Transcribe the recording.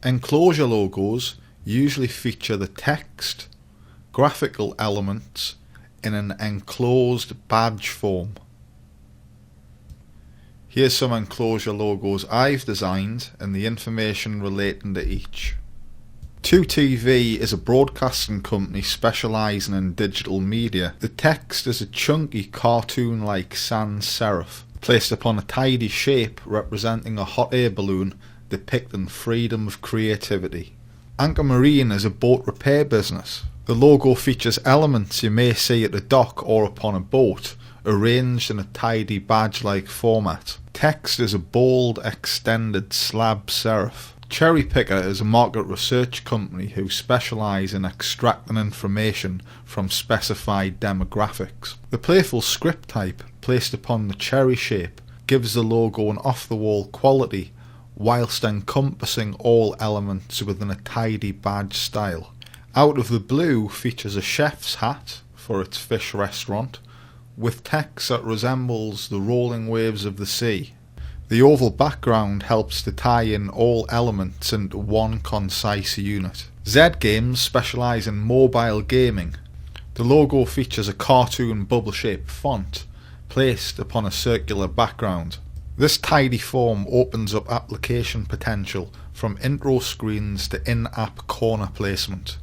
Enclosure logos usually feature the text, graphical elements in an enclosed badge form. Here's some Enclosure logos I've designed and the information relating to each. 2TV is a broadcasting company specialising in digital media. The text is a chunky cartoon-like sans serif placed upon a tidy shape representing a hot air balloon depicting freedom of creativity. Anchor Marine is a boat repair business. The logo features elements you may see at a dock or upon a boat, arranged in a tidy badge-like format. Text is a bold, extended slab serif. Cherry Picker is a market research company who specialise in extracting information from specified demographics. The playful script type placed upon the cherry shape gives the logo an off-the-wall quality whilst encompassing all elements within a tidy badge style. Out of the Blue features a chef's hat for its fish restaurant with text that resembles the rolling waves of the sea. The oval background helps to tie in all elements into one concise unit. Z Games specialise in mobile gaming. The logo features a cartoon bubble-shaped font placed upon a circular background. This tidy form opens up application potential from intro screens to in-app corner placement.